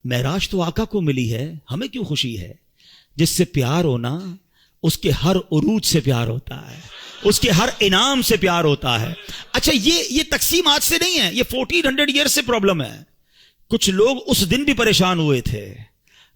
معراج تو آقا کو ملی ہے، ہمیں کیوں خوشی ہے؟ جس سے پیار ہونا اس کے ہر عروج سے پیار ہوتا ہے، اس کے ہر انعام سے پیار ہوتا ہے۔ اچھا یہ تقسیم آج سے نہیں ہے، یہ 1400 ایئر سے پرابلم ہے۔ کچھ لوگ اس دن بھی پریشان ہوئے تھے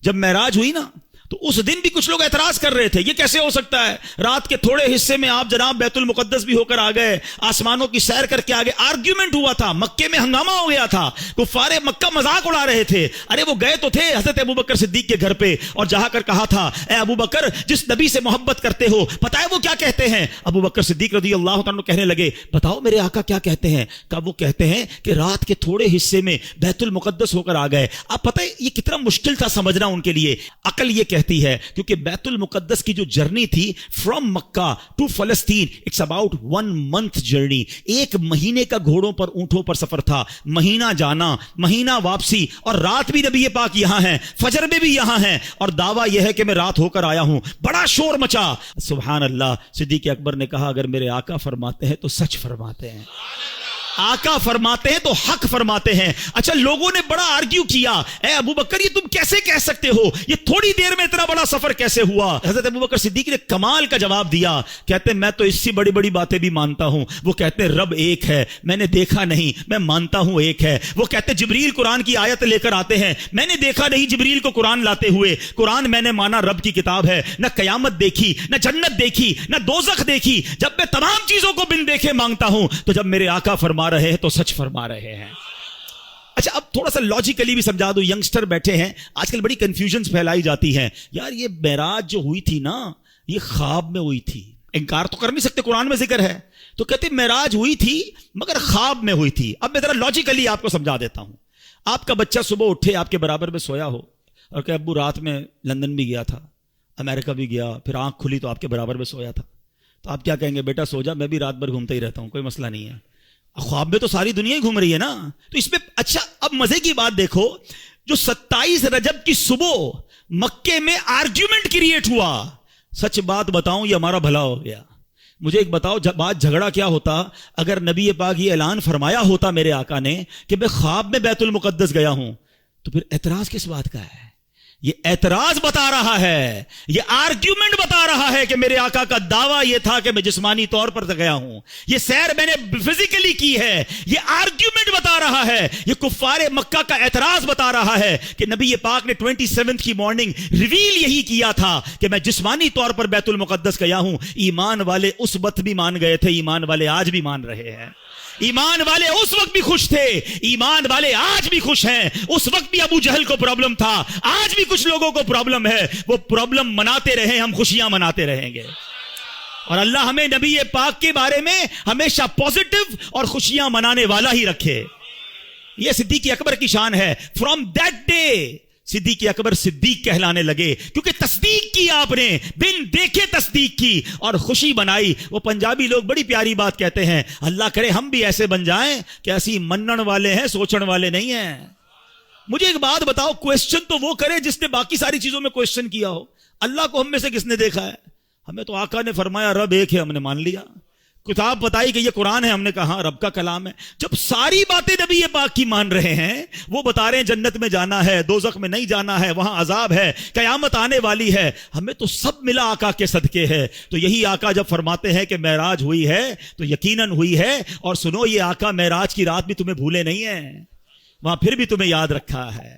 جب معراج ہوئی نا، تو اس دن بھی کچھ لوگ اعتراض کر رہے تھے، یہ کیسے ہو سکتا ہے؟ رات کے تھوڑے حصے میں آپ جناب بیت المقدس بھی ہو کر آ گئے، آسمانوں کی سیر کر کے آ گئے۔ آرگیومنٹ ہوا تھا، مکے میں ہنگامہ ہو گیا تھا، کفار مکہ مذاق اڑا رہے تھے۔ ارے وہ گئے تو تھے حضرت ابوبکر صدیق کے گھر پہ اور جہاں کر کہا تھا، اے ابوبکر جس نبی سے محبت کرتے ہو پتہ ہے وہ کیا کہتے ہیں؟ ابوبکر صدیق رضی اللہ تعالیٰ کہنے لگے، بتاؤ میرے آقا کیا کہتے ہیں؟ کہ وہ کہتے ہیں کہ رات کے تھوڑے حصے میں بیت المقدس ہو کر آ گئے۔ اب پتہ ہے یہ کتنا مشکل تھا سمجھنا ان کے لیے۔ عقل یہ کہتی ہے کیونکہ بیت المقدس کی جو جرنی تھی فرام مکہ ٹو فلسطین، اٹس اباؤٹ 1 month جرنی، 1 مہینے کا گھوڑوں پر اونٹوں پر سفر تھا، مہینہ جانا مہینہ واپسی، اور رات بھی نبی پاک یہاں ہیں، فجر میں بھی یہاں ہیں، اور دعویٰ یہ ہے کہ میں رات ہو کر آیا ہوں۔ بڑا شور مچا، سبحان اللہ۔ صدیق اکبر نے کہا اگر میرے آقا فرماتے ہیں تو سچ فرماتے ہیں، آقا فرماتے ہیں تو حق فرماتے ہیں۔ اچھا لوگوں نے بڑا آرگیو کیا، اے ابوبکر یہ تم کیسے کہہ سکتے ہو؟ یہ تھوڑی دیر میں اتنا بڑا سفر کیسے ہوا؟ حضرت ابوبکر صدیق نے کمال کا جواب دیا، کہتے ہیں میں تو اس سے بڑی بڑی باتیں بھی مانتا ہوں۔ وہ کہتے ہیں رب ایک ہے، میں نے دیکھا نہیں، میں مانتا ہوں ایک ہے۔ وہ کہتے ہیں جبریل قرآن کی آیت لے کر آتے ہیں، میں نے دیکھا نہیں جبریل کو قرآن لاتے ہوئے، قرآن میں نے مانا رب کی کتاب ہے۔ نہ قیامت دیکھی، نہ جنت دیکھی، نہ دوزخ دیکھی، جب میں تمام چیزوں کو بن دیکھے مانگتا ہوں، تو جب میرے آقا فرما رہے ہیں تو سچ فرما رہے ہیں۔ اچھا اب تھوڑا سا لاجیکلی بھی سمجھا دو، ینگسٹر بیٹھے ہیں آج کل بڑی کنفیوژنز پھیلائی جاتی ہیں، یار یہ معراج جو ہوئی تھی نا یہ خواب میں ہوئی تھی، انکار تو کر نہیں سکتے، قرآن میں ذکر ہے، تو کہتے معراج ہوئی تھی مگر خواب میں ہوئی تھی۔ اب میں ذرا لاجیکلی آپ کو سمجھا دیتا ہوں۔ آپ کا بچہ صبح اٹھے آپ کے برابر میں سویا ہو اور کہ ابو رات میں لندن بھی گیا تھا، امریکہ بھی گیا، پھر آنکھ کھلی تو آپ کے برابر میں سویا تھا، تو آپ کیا کہیں گے؟ بیٹا سو جا، میں بھی رات بھر گھومتا ہی رہتا ہوں، کوئی مسئلہ نہیں ہے۔ خواب میں تو ساری دنیا ہی گھوم رہی ہے نا، تو اس میں اچھا اب مزے کی بات دیکھو، جو 27 رجب کی صبح مکے میں آرگیومنٹ کریٹ ہوا، سچ بات بتاؤں یہ ہمارا بھلا ہو گیا۔ مجھے ایک بتاؤ بات جھگڑا کیا ہوتا اگر نبی پاک یہ اعلان فرمایا ہوتا میرے آقا نے کہ میں خواب میں بیت المقدس گیا ہوں، تو پھر اعتراض کس بات کا ہے؟ یہ اعتراض بتا رہا ہے، یہ آرگیومنٹ بتا رہا ہے کہ میرے آقا کا دعویٰ یہ تھا کہ میں جسمانی طور پر گیا ہوں، یہ سیر میں نے فزیکلی کی ہے، یہ آرگیومنٹ بتا رہا ہے، یہ کفار مکہ کا اعتراض بتا رہا ہے کہ نبی پاک نے 27 کی مارننگ ریویل یہی کیا تھا کہ میں جسمانی طور پر بیت المقدس گیا ہوں۔ ایمان والے اس وقت بھی مان گئے تھے، ایمان والے آج بھی مان رہے ہیں، ایمان والے اس وقت بھی خوش تھے، ایمان والے آج بھی خوش ہیں۔ اس وقت بھی ابو جہل کو پرابلم تھا، آج بھی کچھ لوگوں کو پرابلم ہے، وہ پرابلم مناتے رہیں، ہم خوشیاں مناتے رہیں گے، اور اللہ ہمیں نبی پاک کے بارے میں ہمیشہ پازیٹو اور خوشیاں منانے والا ہی رکھے۔ یہ صدیق اکبر کی شان ہے۔ فرام دیٹ ڈے صدیق اکبر صدیق کہلانے لگے، کیونکہ تصدیق کی، آپ نے بن دیکھے تصدیق کی اور خوشی بنائی۔ وہ پنجابی لوگ بڑی پیاری بات کہتے ہیں، اللہ کرے ہم بھی ایسے بن جائیں کہ ایسی منن والے ہیں، سوچن والے نہیں ہیں۔ مجھے ایک بات بتاؤ، کویسچن تو وہ کرے جس نے باقی ساری چیزوں میں کویسچن کیا ہو، اللہ کو ہم میں سے کس نے دیکھا ہے؟ ہمیں تو آقا نے فرمایا رب ایک ہے، ہم نے مان لیا، کتاب بتائی کہ یہ قرآن ہے، ہم نے کہا رب کا کلام ہے۔ جب ساری باتیں نبی پاک کی مان رہے ہیں، وہ بتا رہے ہیں جنت میں جانا ہے، دوزخ میں نہیں جانا ہے، وہاں عذاب ہے، قیامت آنے والی ہے، ہمیں تو سب ملا آقا کے صدقے ہے۔ تو یہی آقا جب فرماتے ہیں کہ معراج ہوئی ہے تو یقیناً ہوئی ہے، اور سنو یہ آقا معراج کی رات بھی تمہیں بھولے نہیں ہیں، وہاں پھر بھی تمہیں یاد رکھا ہے۔